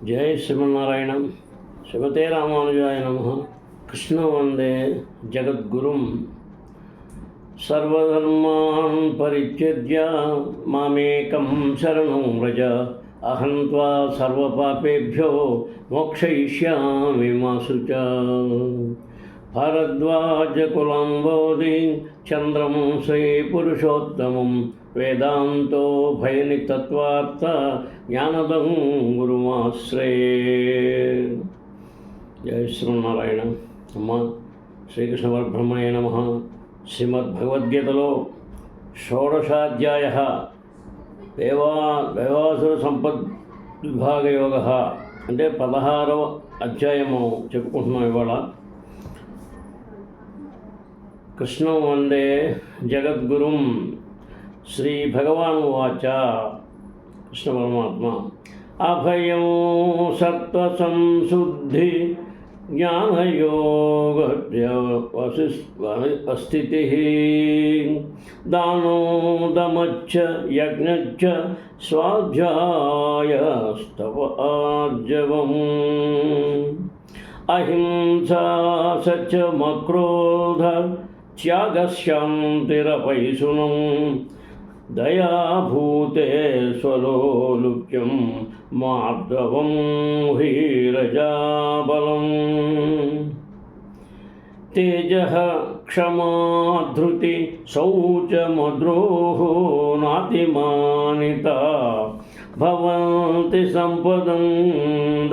జై శ్రీమన్నారాయణ. శ్రీమతే రామానుజాయ నమః. కృష్ణ వందే జగద్గురుం. సర్వధర్మాన్ పరిత్యజ్య మామేకం శరణం వ్రజ. అహం త్వా సర్వపాపేభ్యో మోక్షయిష్యామి మా శుచా. భరద్వాజకులంబోధి చంద్రం శ్రీ పురుషోత్తమం వేదాంతో భయనితత్వార్థ జ్ఞానదం గురుమాశ్రయే. జయ శ్రీమన్నారాయణ. అమ్మ శ్రీకృష్ణ పరబ్రహ్మణే నమః. శ్రీమద్భగవద్గీతలో షోడశాధ్యాయ దైవాసుర సంపద్విభాగయోగ అంటే 16వ అధ్యాయము చెప్పుకుంటున్నాం ఇవాళ. కృష్ణం వందే జగద్గురుం. శ్రీ భగవాను వాచ. కృష్ణ పరమాత్మ అభయం సత్వసంశుద్ధి జ్ఞానయోగస్థితి దానో దమచ్చ యజ్ఞచ్చ స్వాధ్యాయస్తవ ఆర్జవం అహింసా సత్యమక్రోధ త్యాగశాంతిరపైశునం దయాభూతే స్వలోలుక్యం మార్దవం హీరజాబలం తేజః క్షమాధృతి శౌచమద్రోహో నాతిమానిత భవంతి సంపదం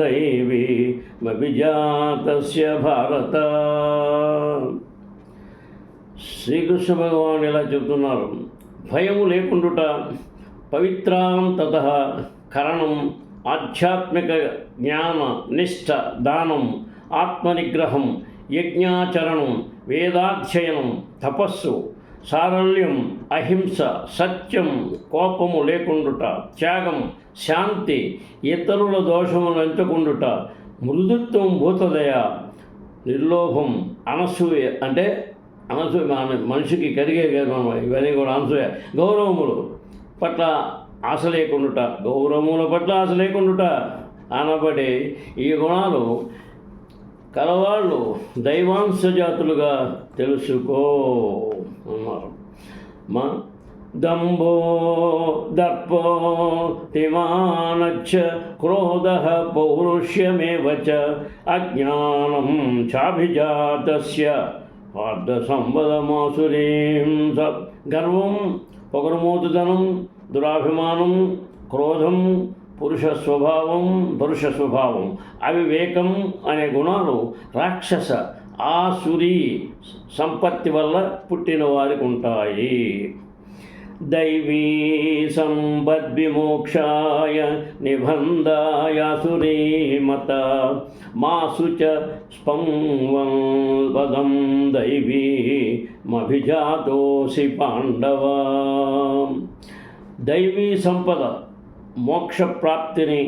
దైవీమభిజాతస్య భారత. శ్రీకృష్ణ భగవాన్ ఇలా చెబుతున్నారు. భయము లేకుండుట, పవిత్రాం తతః కరణం, ఆధ్యాత్మిక జ్ఞాన నిష్ఠ, దానం, ఆత్మనిగ్రహం, యజ్ఞాచరణం, వేదాధ్యయనం, తపస్సు, సారళ్యం, అహింస, సత్యం, కోపము లేకుండుట, త్యాగం, శాంతి, ఇతరుల దోషములు ఎంచుకుండుట, మృదుత్వం, భూతదయ, నిర్లోభం, అనసూయ అంటే అనసూయ మనిషికి కలిగే ఇవన్నీ కూడా అనసూయ. గౌరవములు పట్ల ఆశ లేకుండుట, గౌరవముల పట్ల ఆశ లేకుండుట అనబడే ఈ గుణాలు కలవాళ్ళు దైవాంశ జాతులుగా తెలుసుకో అన్నారు. మా దంభో దర్పో తిమానచ్చ క్రోధః పౌరుష్యమేవ చ అజ్ఞానం చాభిజాతస్య పార్థ సంవదమాసురీం. గర్వం, పొగరుమోతుదనం, దురాభిమానం, క్రోధం, పురుష స్వభావం, అవివేకం అనే గుణాలు రాక్షస ఆసురీ సంపత్తి వల్ల పుట్టిన వారికి ఉంటాయి. దైవీ సంపద్విమోక్షాయ నిబంధాయాసురీ మత మాసు చ స్పంవదం దైవీ మభిజాతోసి పాండవ. దైవీ సంపద మోక్ష ప్రాప్తిని,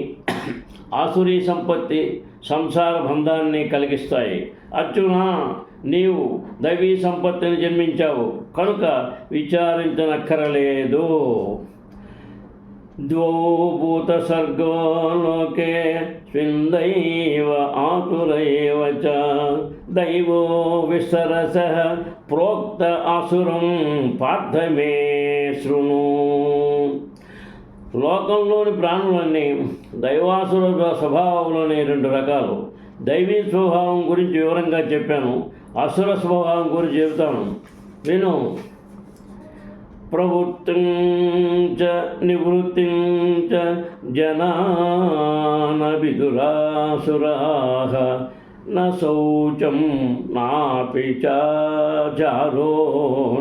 ఆసురీ సంపత్తి సంసార బంధాన్ని కలిగిస్తాయి. అర్జున, నీవు దైవీ సంపత్తిని జన్మించావు కనుక విచారించనక్కరలేదు. ద్వౌ భూత సర్గో లోకే స్విందైవ ఆతురైవ చ దైవో విసరసః ప్రోక్త ఆసురం పార్థ మే శృణు. లోకంలోని ప్రాణులన్నీ దైవాసుర స్వభావంలోని 2 రకాలు. దైవీ స్వభావం గురించి వివరంగా చెప్పాను, అసుర స్వభావం గురించి చెబుతాను, విను. ప్రవృత్తిం చ నివృత్తిం చ జనాన విదురాసురాః న శౌచం నాపి చారో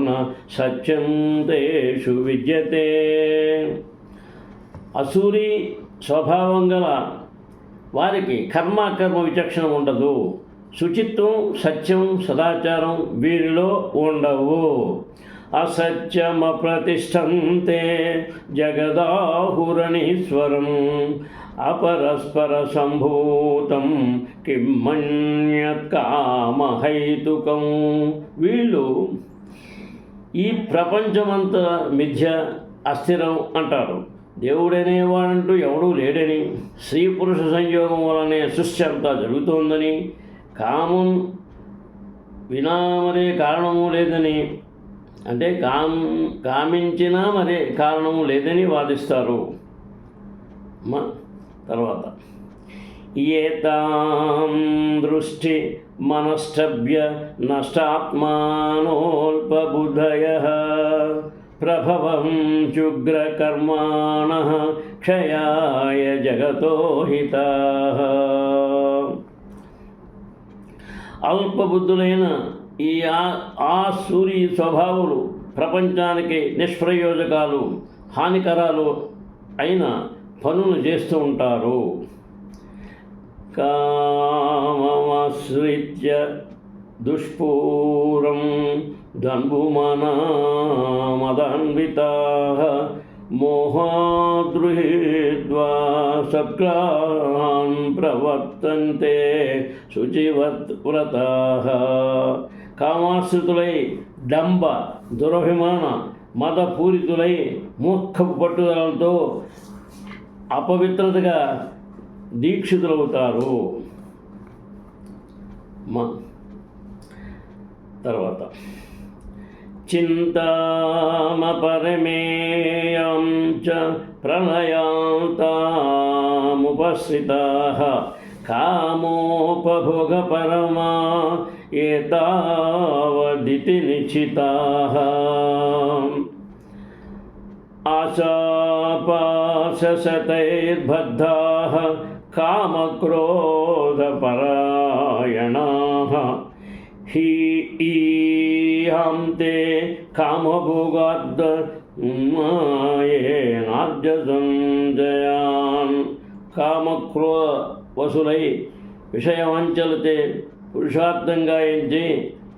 న సత్యం తేషు విద్యతే. అసూరి స్వభావం గల వారికి కర్మ విచక్షణ ఉండదు. శుచిత్వం, సత్యం, సదాచారం వీరిలో ఉండవు. అసత్యమప్రతిష్టంతే జగదాహురణీశ్వరం అపరస్పర సంభూతం కిమ్మన్యత్ కామహైతుకం. వీళ్ళు ఈ ప్రపంచమంతా మిథ్య, అస్థిరం అంటారు. దేవుడనేవాడంటూ ఎవడూ లేడని, స్త్రీ పురుష సంయోగం వలనే సృష్టి అంతా జరుగుతోందని, కామం వినా మరే కారణము లేదని, అంటే కామించినా మరే కారణము లేదని వాదిస్తారు. తర్వాత ఏతాం దృష్టి మనష్టభ్య నష్టాత్మానోల్పబుద్ధయః ప్రభవం చుగ్రకర్మాణః క్షయాయ జగతో హితాః. అల్పబుద్ధులైన ఈ సూర్య స్వభావాలు ప్రపంచానికి నిష్ప్రయోజకాలు, హానికరాలు అయిన పనులు చేస్తూ ఉంటారు. కామమాశ్రిత్య దుష్పూరం ధన్భుమనామదాన్వితాః మోహాద్రుహిద్వా సత్కాన్ ప్రవర్తంతే శుచివత్ వ్రతాః. కామాశ్రితులై డంబ దురభిమాన మదపూరితులై మూర్ఖపు పట్టుదలతో అపవిత్రతగా దీక్షితులవుతారు. తర్వాత చింతామపరమేయం చ ప్రళయాంతాముపశ్రితాః కామోపభోగపరమా ఏతావదితి నిశ్చితాః. ఆశాపాశశతైర్బద్ధాః కామక్రోధపరాయణాః హీహాంతే కామభోగాద్ మాయేనార్జసంజయాన్. కామక్రోధవశులై విషయవంచలతే పురుషార్థంగా ఎంచి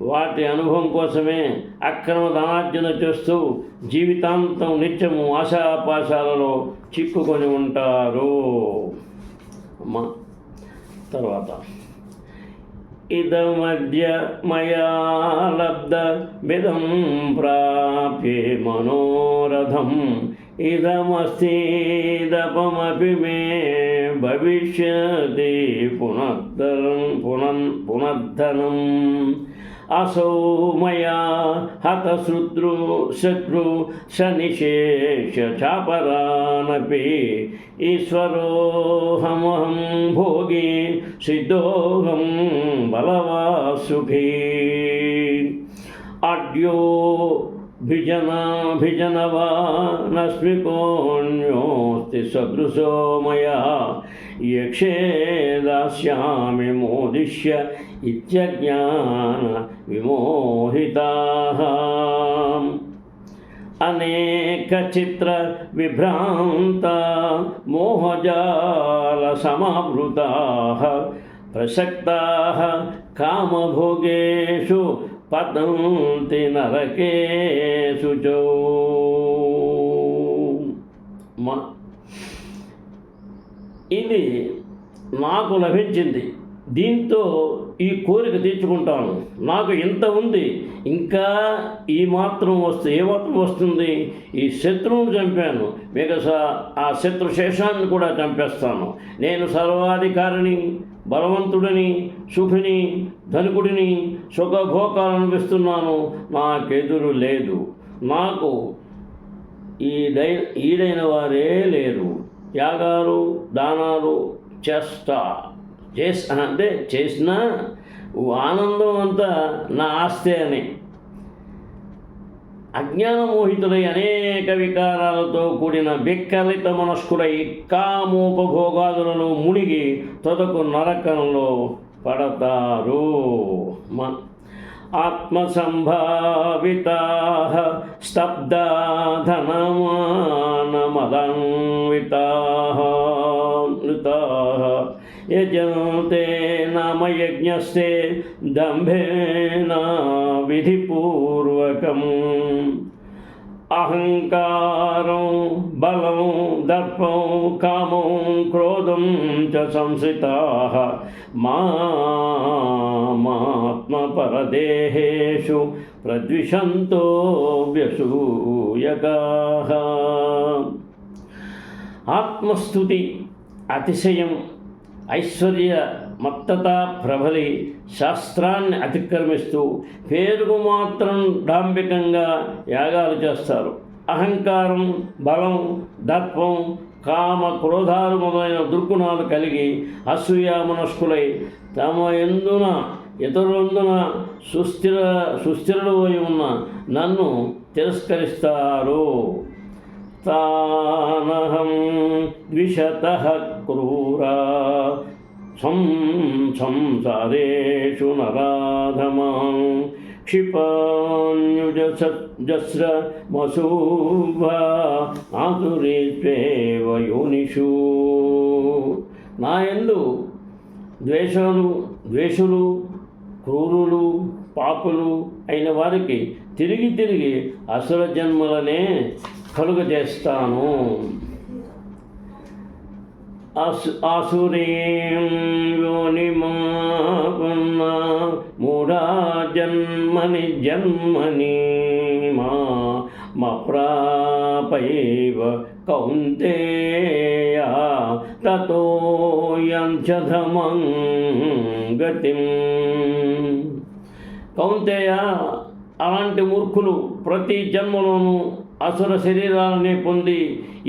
వాటి అనుభవం కోసమే అక్రమ ధనార్జన చేస్తూ జీవితాంతం నిత్యము ఆశాపాశాలలో చిక్కుకొని ఉంటారు. తర్వాత ఇదమద్య మయా లబ్ధమిదం ప్రాప్యే మనోరథం ఇదమస్తిదపమపి మే భవిష్యతి పునర్ధనం అసౌ మయా హత శత్రు శనిశేష చాపరానపి ఈశ్వరోహమహం భోగి సిద్ధోహం బలవాసుఖీ. అడ్యో భిజనవానస్మికోన్యోస్తి సదృశో మయా యక్షే దాస్యామి మోదిష్య ఇత్యజ్ఞాన విమోహితాః. అనేక చిత్ర విభ్రాంత మోహజాల సమావృతాః ప్రసక్తాః కామభోగేషు పతంతి నరకేషు చ. ఇది నాకు లభించింది, దీంతో ఈ కోరిక తీర్చుకుంటాను. నాకు ఇంత ఉంది, ఇంకా ఏ మాత్రం వస్తుంది? ఈ శత్రువును చంపాను, మిగతా ఆ శత్రుశేషాన్ని కూడా చంపేస్తాను. నేను సర్వాధికారిని, బలవంతుడిని, సుఖిని, ధనికుడిని, సుఖభోగాలు అనిపిస్తున్నాను. నాకెదురు లేదు, నాకు ఈడైన వారే లేరు. యాగాలు దానాలు అంటే చేసిన ఆనందం అంతా నా ఆస్తే అని. అజ్ఞానమోహితులై అనేక వికారాలతో కూడిన వికలిత మనస్కులై కామోపభోగాదులలో మునిగి తొదకు నరకంలో పడతారు. ఆత్మసంభావితాః స్తబ్దా ధనమానమదాన్వితాః యజంతే నామ యజ్ఞస్తే దంభేన విధిపూర్వకం. అహంకారం బలం దర్పం కామం క్రోధం చ సంశ్రితాః మామాత్మపరదేహేషు ప్రద్విషంతో వ్యసూయకాః. ఆత్మస్థుతి అతిశయం ఐశ్వర్య మత్తత ప్రబలి శాస్త్రాన్ని అతిక్రమిస్తూ పేరుకు మాత్రం డాంబికంగా యాగాలు చేస్తారు. అహంకారం, బలం, దర్పం, కామ, క్రోధాలు మొదలైన దుర్గుణాలు కలిగి అసూయ మనస్కులై తమ ఎందున ఇతరులందున సుస్థిరుడు అయి ఉన్న నన్ను తిరస్కరిస్తారు. తానహం ద్విషతః క్రూరా సంసారేషు నరాధమాం క్షిపన్యుజస్రమశుభా ఆతురేష్వేవ యోనిషు. నా యందు ద్వేషులు, క్రూరులు, పాపులు అయిన వారికి తిరిగి తిరిగి అసుర జన్మలనే కలుగజేస్తాను. ఆసురీం యోనిమాపన్న మూఢా జన్మని మప్రాపైవ కౌంతేయ తతో యంచధమం గతిం. కౌంతేయ, అలాంటి మూర్ఖులు ప్రతి జన్మలోనూ అసుర శరీరాలని పొంది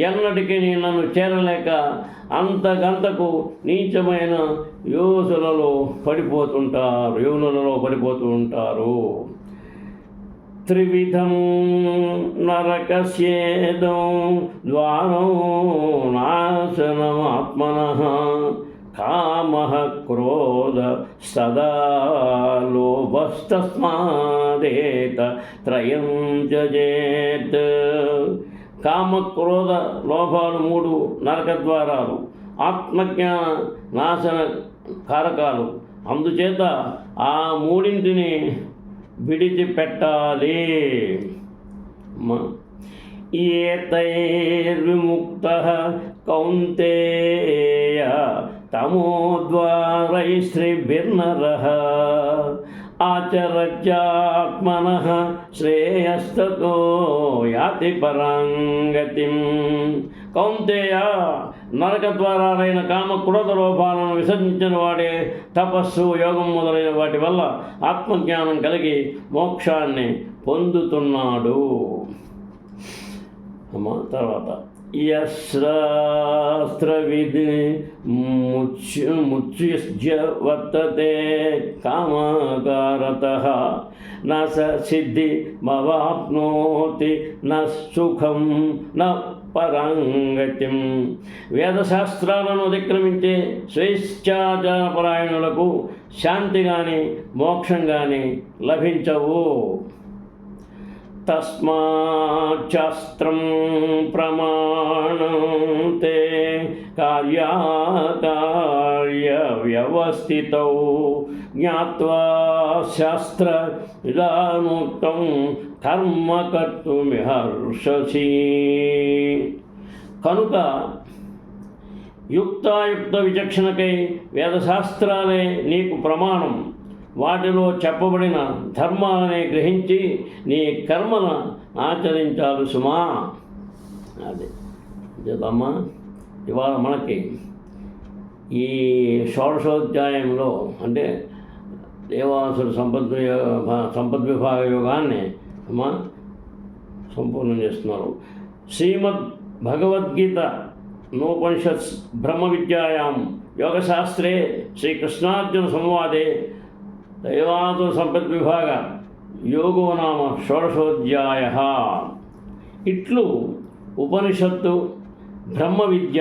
ఎన్నటికీ నన్ను చేరలేక అంతకంతకు నీచమైన యోనులలో పడిపోతూ ఉంటారు. త్రివిధం నరకస్యేదం ద్వారం నాశనమాత్మనః కామః క్రోధ సదా లోభస్తస్మాదేత త్రయం త్యజేత్. కామ, క్రోధ, లోభాలు 3 నరక ద్వారాలు, ఆత్మజ్ఞాన నాశన కారకాలు. అందుచేత ఆ 3 విడిచిపెట్టాలి. ఏతైర్విముక్తః కౌంతేయ తమోద్వారైస్త్రిభిర్నరః ఆచరత్యాత్మనః శ్రేయస్తతో యాతి పరాంగతిం. కౌంతేయ, నరక ద్వారాలైన కామ, క్రోధ లోపాలను విసర్జించిన వాడే తపస్సు, యోగం మొదలైన వాటి వల్ల ఆత్మజ్ఞానం కలిగి మోక్షాన్ని పొందుతున్నాడు. తర్వాత యస్రాస్త్రవిద్ ముచ్యుజ్య వర్తతే కామకారతః న స సిద్ధిమవాప్నోతి న సుఖం న పరాంగతిం. వేదశాస్త్రాలను అతిక్రమించే స్వేచ్ఛాచారపరాయణులకు శాంతి కానీ మోక్షం కానీ లభించవు. తస్మాచ్చాస్త్రం ప్రమాణం తే కార్యాకార్య వ్యవస్థితౌ జ్ఞాత్వా శాస్త్ర ఇదాముక్తం కర్మ కర్తుమిహర్షసి. కనుక యుక్తాయుక్త విచక్షణకై వేదశాస్త్రాలే నీకు ప్రమాణం. వాటిలో చెప్పబడిన ధర్మాలనే గ్రహించి నీ కర్మను ఆచరించాలి సుమా. అదే చేద్దామా. ఇవాళ మనకి ఈ షోడశోధ్యాయంలో అంటే దేవాసుర సంపద్విభాగ యోగాన్ని సంపూర్ణం చేస్తున్నారు. శ్రీమద్ భగవద్గీత నోపనిషత్ బ్రహ్మ విద్యాయాం యోగశాస్త్రే శ్రీకృష్ణార్జున సంవాదే దైవాసుర సంపద్విభాగ యోగో నామ షోడశోధ్యాయ. ఇట్లు ఉపనిషత్తు, బ్రహ్మ విద్య,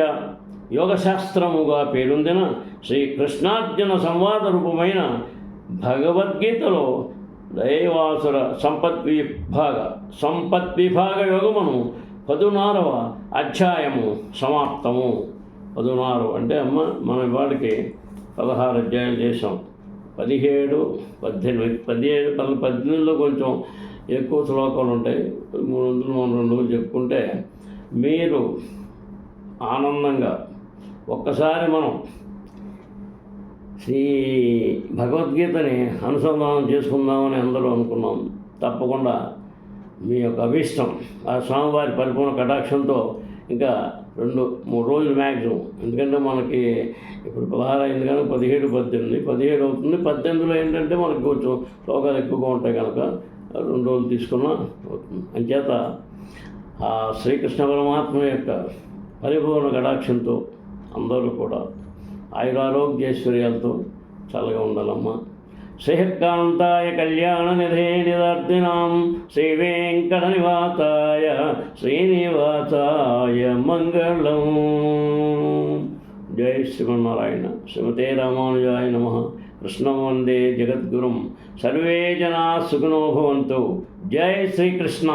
యోగశాస్త్రముగా పేరొందిన శ్రీకృష్ణార్జున సంవాద రూపమైన భగవద్గీతలో దైవాసుర సంపద్విభాగ యోగమును 16వ అధ్యాయము సమాప్తము. 16 అంటే మన వాడికి 16 అధ్యాయాలు చేసాం. 17, 18, 18లో కొంచెం ఎక్కువ శ్లోకాలు ఉంటాయి. 300 మనం 2 చెప్పుకుంటే మీరు ఆనందంగా ఒక్కసారి మనం శ్రీ భగవద్గీతని అనుసంధానం చేసుకుందామని అందరూ అనుకున్నాం. తప్పకుండా మీ యొక్క అభీష్టం ఆ స్వామివారి పరిపూర్ణ కటాక్షంతో ఇంకా 2-3 రోజులు మ్యాక్సిమం. ఎందుకంటే మనకి ఇప్పుడు 16 అయింది కనుక 17, 17 అవుతుంది. 18లో ఏంటంటే మనకి కొంచెం శ్లోకాలు ఎక్కువగా ఉంటాయి కనుక 2 రోజులు తీసుకున్నా అవుతుంది. అంచేత ఆ శ్రీకృష్ణ పరమాత్మ యొక్క పరిపూర్ణ కటాక్షంతో అందరూ కూడా ఆయురారోగ్యేశ్వర్యాలతో చల్లగా ఉండాలమ్మా. శ్రీకాంతాయ కళ్యాణ నిధే నిదర్దినాం శ్రీ వెంకట నివాసాయ శ్రీనివాసాయ మంగళం. జై శ్రీమన్నారాయణ. శ్రీమతే రామానుజాయ నమః. కృష్ణం వందే జగద్గురుం. సర్వే జనా సుఖినో భవంతు. జై శ్రీకృష్ణ.